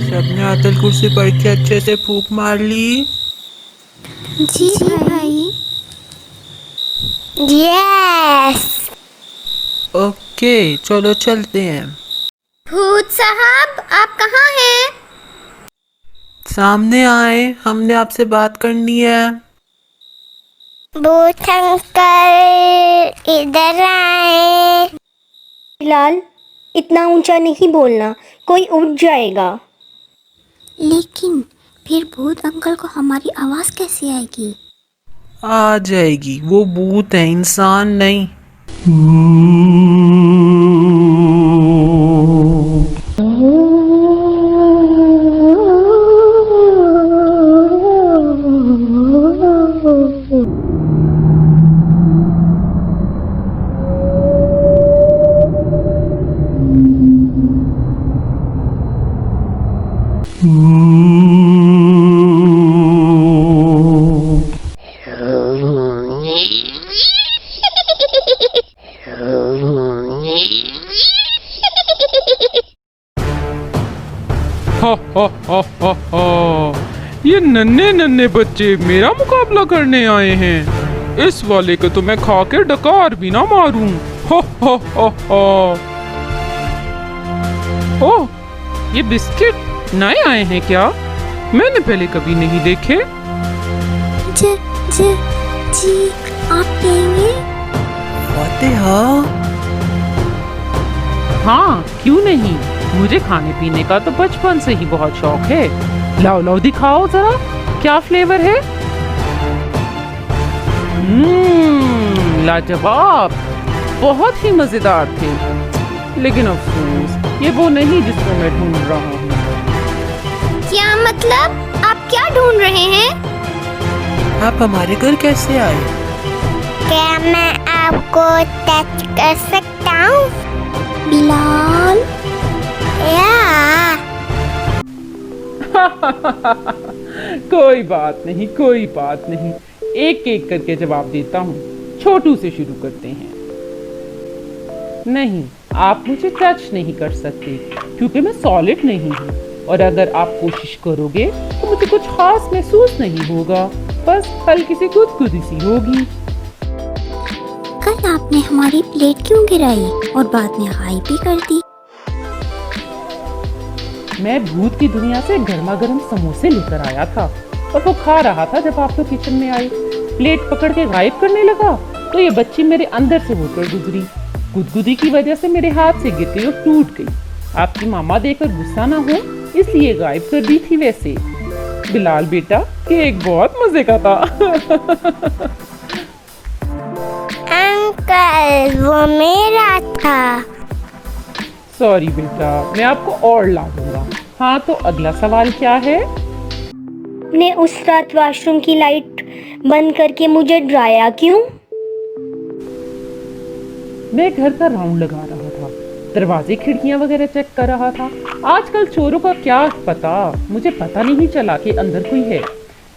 सबने आयतल कुर्सी पढ़ के अच्छे से फूंक मार ली? जी भाई। यस। ओके, चलो चलते हैं। भूत साहब, आप कहाँ हैं? सामने आए, हमने आपसे बात करनी है। भूत अंकल, इधर आए। बिलाल, इतना ऊंचा नहीं बोलना, कोई उठ जाएगा। लेकिन फिर भूत अंकल को हमारी आवाज कैसे आएगी? आ जाएगी, वो भूत है, इंसान नहीं। हा हा हा हा हा, ये नन्हे नन्हे बच्चे मेरा मुकाबला करने आए हैं। इस वाले को तो मैं खा के डकार भी ना मारूं। हा हा हा हा। ओह, ये बिस्किट नए आए हैं क्या? मैंने पहले कभी नहीं देखे। जी आप लेंगे? फातिहा, हाँ, क्यों नहीं, मुझे खाने पीने का तो बचपन से ही बहुत शौक है। लाओ लाओ दिखाओ जरा, क्या फ्लेवर है? लाजवाब, बहुत ही मजेदार थे। लेकिन अफसोस, ये वो नहीं जिसको मैं ढूंढ रहा हूँ। क्या मतलब? आप क्या ढूंढ रहे हैं? आप हमारे घर कैसे आए? क्या मैं आपको टच कर सकता हूँ? बिलाल, या कोई बात नहीं, कोई बात नहीं, एक एक करके जवाब देता हूँ। छोटू से शुरू करते हैं। नहीं, आप मुझे टच नहीं कर सकते क्योंकि मैं सॉलिड नहीं हूँ, और अगर आप कोशिश करोगे तो मुझे कुछ खास महसूस नहीं होगा, बस हल्की सी गुदगुदी सी होगी। कल आपने हमारी प्लेट क्यों गिराई और बाद में हाई भी कर दी? मैं भूत की दुनिया से गर्मा गर्म समोसे लेकर आया था और वो खा रहा था जब आप तो किचन में आए। प्लेट पकड़ के गायब करने लगा तो ये बच्ची मेरे अंदर से होकर गुजरी। गुदगुदी की वजह से मेरे हाथ से गिर गई और टूट गई। आपकी मामा देखकर गुस्सा ना हो इसलिए गायब कर दी थी। वैसे बिलाल बेटा, केक बहुत मजे का था। अंकल, वो मेरा था। सॉरी बेटा, मैं आपको और ला दूंगा। हाँ, तो अगला सवाल क्या है? ने उस रात वॉशरूम की लाइट बंद करके मुझे डराया क्यों? मैं घर का राउंड लगा रहा था, दरवाजे खिड़कियां वगैरह चेक कर रहा था। आजकल चोरों का क्या पता, मुझे पता नहीं चला कि अंदर कोई है।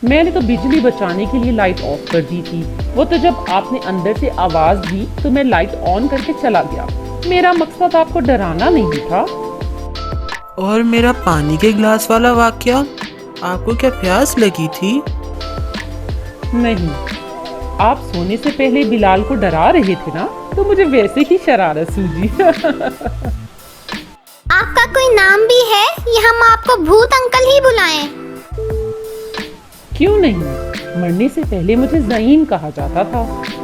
मैंने तो बिजली बचाने के लिए लाइट ऑफ कर दी थी। वो तो जब आपने अंदर से आवाज दी तो मैं लाइट ऑन करके चला गया। मेरा मकसद आपको डराना नहीं था। और मेरा पानी के गिलास वाला वाकया, आपको क्या प्यास लगी थी? नहीं, आप सोने से पहले बिलाल को डरा रहे थे ना, तो मुझे वैसे ही शरारत सूझी। आपका कोई नाम भी है या हम आपको भूत अंकल ही बुलाएं? क्यों नहीं, मरने से पहले मुझे ज़ईम कहा जाता था।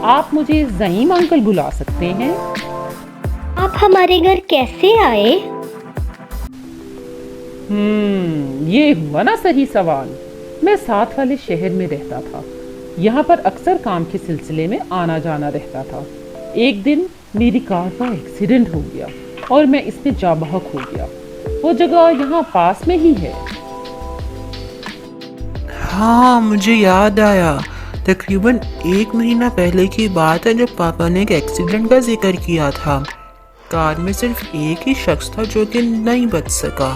आप मुझे ज़ईम अंकल बुला सकते हैं। आप हमारे घर कैसे आए? ये हुआ ना सही सवाल। मैं साथ वाले शहर में रहता था। यहाँ पर अक्सर काम के सिलसिले में आना जाना रहता था। एक दिन मेरी कार का एक्सीडेंट हो गया और मैं इसमें जा बहक हो गया। वो जगह यहाँ पास में ही है। हाँ, मुझे याद आया। तकरीबन 1 महीना पहले की बात है जब पापा ने एक एक्सीडेंट का जिक्र किया था। कार में सिर्फ एक ही शख्स था जो कि नहीं बच सका।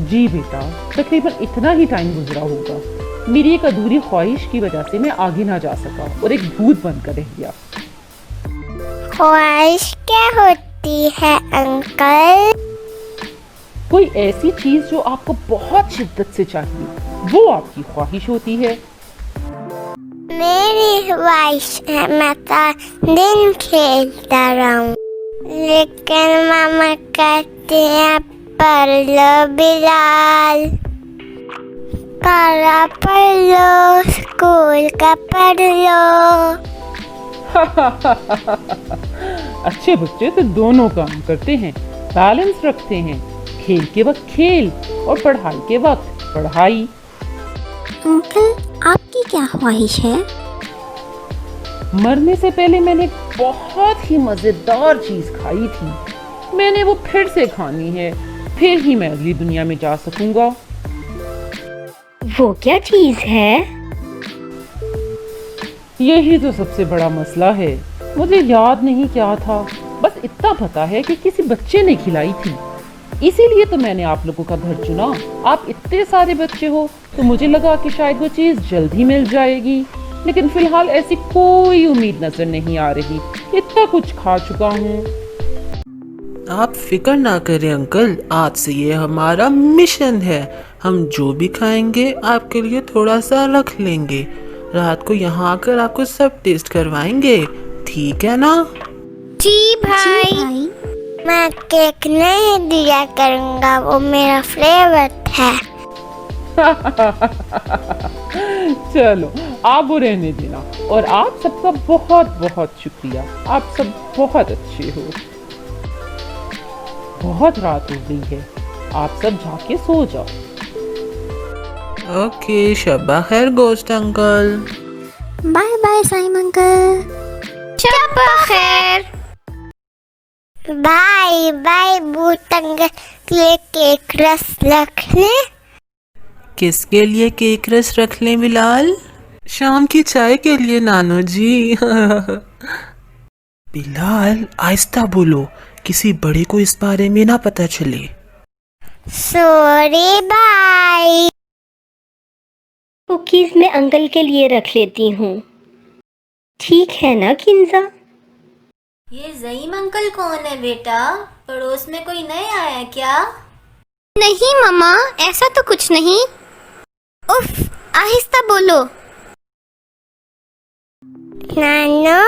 जी बेटा, तकरीबन इतना ही टाइम गुजरा होगा। मेरी एक अधूरी ख्वाहिश की वजह से मैं आगे ना जा सका और एक भूत बनकर रह गया। ख्वाहिश क्या होती है अंकल? कोई ऐसी चीज जो आपको बहुत शिद्दत से चाहिए, वो आपकी ख्वाहिश होती है। मेरी ख्वाहिश है मैं सारा दिन खेलता रहूं, लेकिन मामा कहते हैं पढ़ लो बिलाल, पढ़ लो, स्कूल का पढ़ लो। अच्छे बच्चे तो दोनों काम करते हैं, बैलेंस रखते हैं, खेल के वक्त खेल और पढ़ाई के वक्त पढ़ाई। अंकल आपकी क्या ख्वाहिश है? मरने से पहले मैंने एक बहुत ही मजेदार चीज खाई थी, मैंने वो फिर से खानी है, फिर ही मैं अगली दुनिया में जा सकूंगा। वो क्या चीज है? यही तो सबसे बड़ा मसला है, मुझे याद नहीं क्या था, बस इतना पता है कि किसी बच्चे ने खिलाई थी, इसीलिए तो मैंने आप लोगों का घर चुना। आप इतने सारे बच्चे हो तो मुझे लगा कि शायद वो चीज जल्द ही मिल जाएगी, लेकिन फिलहाल ऐसी कोई उम्मीद नजर नहीं आ रही, इतना कुछ खा चुका हूँ। आप फिक्र ना करें अंकल, आज से ये हमारा मिशन है। हम जो भी खाएंगे आपके लिए थोड़ा सा रख लेंगे, रात को यहाँ आकर आपको सब टेस्ट करवाएंगे, ठीक है ना? जी भाई, मैं केक नहीं दिया करूँगा, वो मेरा फेवरेट है। चलो आप वो रहने देना, और आप सबका बहुत बहुत शुक्रिया, आप सब बहुत अच्छे हो। बहुत रात हो गई है, आप सब जाके सो जाओ। ओके, शब्बा खैर गोश्त uncle. Bye bye Saim uncle. शब्बा खैर। बाय बाय बूट अंकल, ये केक रस रख ले। किसके लिए केक रस रख लें बिलाल? शाम की चाय के लिए नानू जी। बिलाल आहिस्ता बोलो, किसी बड़े को इस बारे में ना पता चले। Sorry bye. कुकीज मैं अंकल के लिए रख लेती हूँ, ठीक है ना किंजा? ये ज़ईम अंकल कौन है बेटा? पड़ोस में कोई नया आया है क्या? नहीं मम्मा, ऐसा तो कुछ नहीं। उफ, आहिस्ता बोलो। नानो,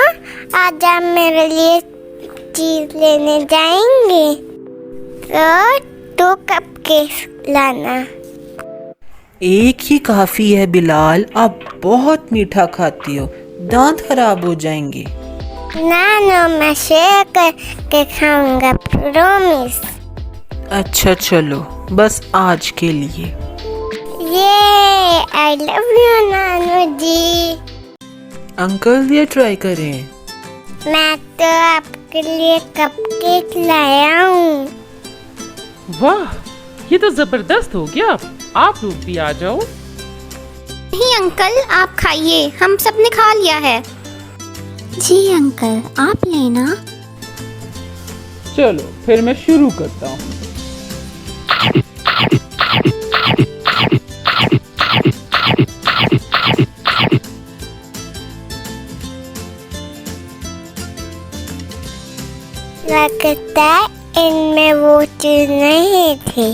आज आप मेरे लिए चीज लेने जाएंगे, तो 2 कपकेक लाना। एक ही काफी है बिलाल, आप बहुत मीठा खाती हो, दांत खराब हो जाएंगे। नानो, मैं शेयर करके खाऊंगा, प्रॉमिस। अच्छा चलो, बस आज के लिए। ये आई लव यू नानो जी। अंकल ये ट्राई करें। मैं तो आपके लिए कपकेक लाया हूँ। वाह, ये तो जबरदस्त हो गया, आप लोग भी आ जाओ। नहीं अंकल, आप खाइए, हम सब ने खा लिया है। जी अंकल, आप लेना। चलो फिर मैं शुरू करता हूँ। लगता है इनमें वो चीज नहीं थी।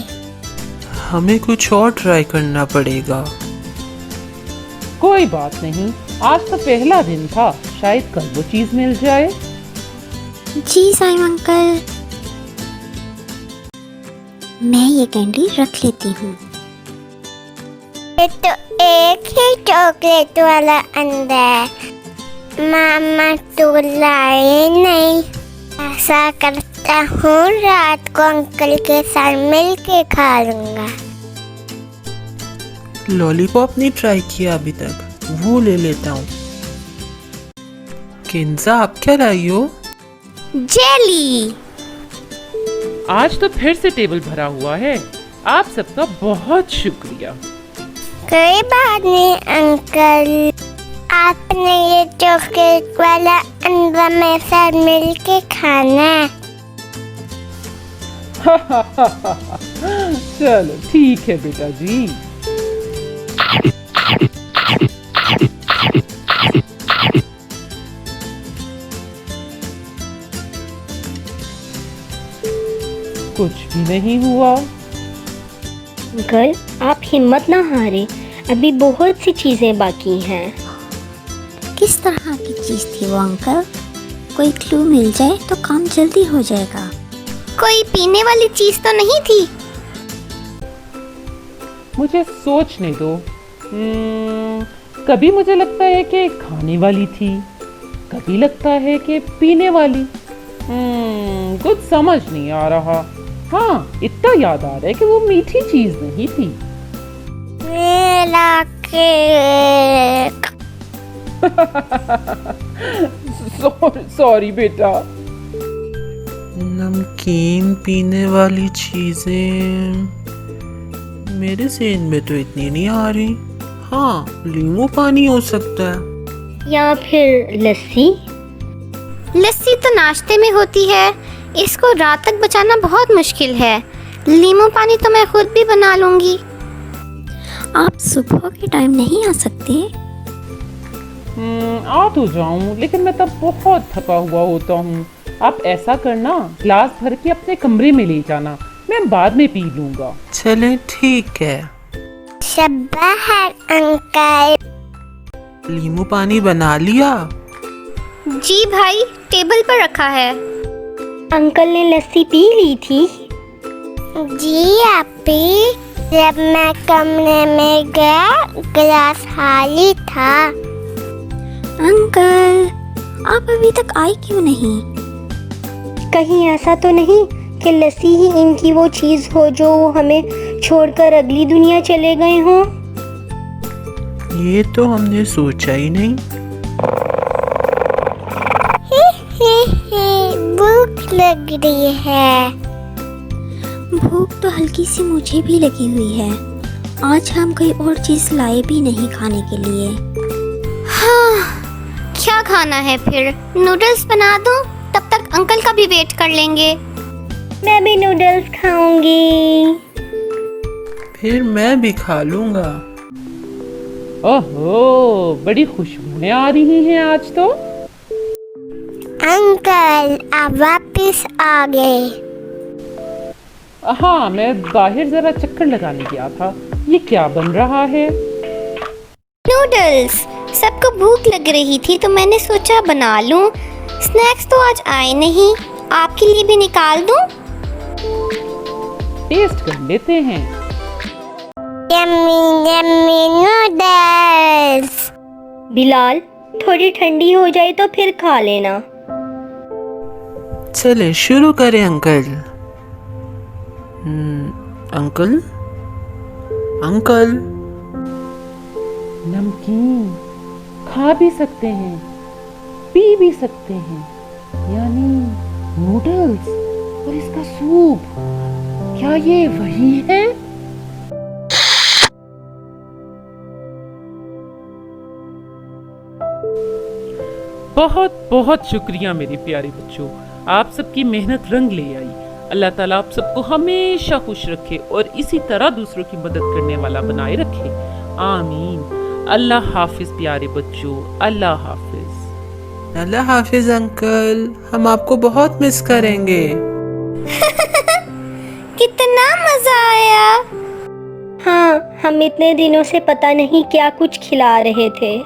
हमें कुछ और ट्राई करना पड़ेगा। कोई बात नहीं, आज तो पहला दिन था, शायद कल वो चीज मिल जाए। जी साइम अंकल, मैं ये कैंडी रख लेती हूँ। ये तो एक ही चॉकलेट वाला अंडा है, मामा तो लाए नहीं। ऐसा करता हूँ, रात को अंकल के साथ मिल के खा लूंगा। लॉलीपॉप नहीं ट्राई किया अभी तक, वो ले लेता हूँ। किंजा आप क्या लाई हो? जेली। आज तो फिर से टेबल भरा हुआ है, आप सबका बहुत शुक्रिया। कोई बात नहीं अंकल, आपने ये चॉकलेट वाला अंडा मेरे साथ मिल के खाना है। चलो ठीक है बेटा जी। कुछ भी नहीं हुआ। अंकल, आप हिम्मत ना हारें, अभी बहुत सी चीजें बाकी हैं। किस तरह की चीज थी वो अंकल? कोई क्लू मिल जाए तो काम जल्दी हो जाएगा। कोई पीने वाली चीज तो नहीं थी? मुझे सोचने दो। कभी मुझे लगता है कि खाने वाली थी, कभी लगता है कि पीने वाली। कुछ समझ नहीं आ रहा। हाँ, इतना याद आ रहा है कि वो मीठी चीज नहीं थी। मेरा केक। सॉरी बेटा। नमकीन पीने वाली चीजें मेरे ज़हन में तो इतनी नहीं आ रही। हाँ, नींबू पानी हो सकता है। या फिर लस्सी। लस्सी तो नाश्ते में होती है, इसको रात तक बचाना बहुत मुश्किल है। नींबू पानी तो मैं खुद भी बना लूंगी। आप सुबह के टाइम नहीं आ सकते? आ तो जाऊं, लेकिन मैं तब बहुत थका हुआ होता हूँ। आप ऐसा करना, ग्लास भर के अपने कमरे में ले जाना, मैं बाद में पी लूंगा। चलें, ठीक है। शब्बाह अंकल। नींबू पानी बना लिया? जी भाई, टेबल पर रखा है। अंकल ने लस्सी पी ली थी। जी आपी, जब मैं कमरे में गया गिलास खाली था। अंकल, आप अभी तक आए क्यों नहीं? कहीं ऐसा तो नहीं कि लस्सी ही इनकी वो चीज हो जो हमें छोड़कर अगली दुनिया चले गए हों। ये तो हमने सोचा ही नहीं। भूख लग रही है। भूख तो हल्की सी मुझे भी लगी हुई है। आज हम कोई और चीज लाए भी नहीं खाने के लिए। हाँ, क्या खाना है फिर? नूडल्स बना दूं? तब तक अंकल का भी वेट कर लेंगे। मैं भी नूडल्स खाऊंगी। फिर मैं भी खा लूंगा। ओहो, बड़ी खुशबुएं आ रही हैं आज तो। अंकल, आप वापस आ गए। हाँ, मैं बाहर जरा चक्कर लगाने गया था। ये क्या बन रहा है? नूडल्स। सबको भूख लग रही थी तो मैंने सोचा बना लूं। स्नैक्स तो आज आए नहीं, आपके लिए भी निकाल दूं? टेस्ट कर लेते हैं। Yummy yummy noodles. बिलाल, थोड़ी ठंडी हो जाए तो फिर खा लेना। चले शुरू करें अंकल। Uncle, uncle. नमकीन खा भी सकते हैं, पी भी सकते हैं, यानी नूडल्स और इसका सूप। क्या ये वही है? बहुत बहुत शुक्रिया मेरे प्यारे बच्चों, आप सबकी मेहनत रंग ले आई। अल्लाह ताला आप सबको हमेशा खुश रखे और इसी तरह दूसरों की मदद करने वाला बनाए रखे। आमीन। अल्लाह हाफिज प्यारे बच्चों, अल्लाह हाफिज। अल्लाह हाफिज अंकल, हम आपको बहुत मिस करेंगे। कितना मजा आया। हाँ, हम इतने दिनों से पता नहीं क्या कुछ खिला रहे थे।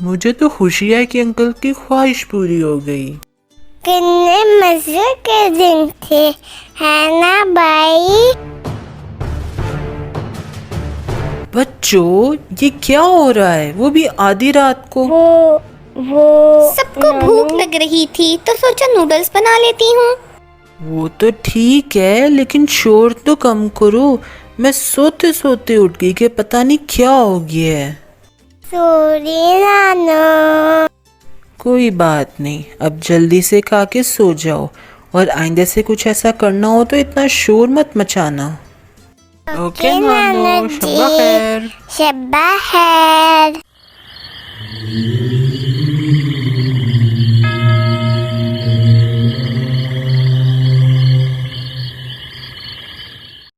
मुझे तो खुशी है कि अंकल की ख्वाहिश पूरी हो गई। कितने मजे के दिन थे, है ना भाई? बच्चों, ये क्या हो रहा है? वो भी आधी रात को। वो सबको भूख लग रही थी तो सोचा नूडल्स बना लेती हूँ। वो तो ठीक है, लेकिन शोर तो कम करो। मैं सोते सोते उठ गई कि पता नहीं क्या हो गया है। सॉरी नानो। कोई बात नहीं, अब जल्दी से खा के सो जाओ और आइंदे से कुछ ऐसा करना हो तो इतना शोर मत मचाना। ओके नानो, शब्बा खैर। शब्बा खैर।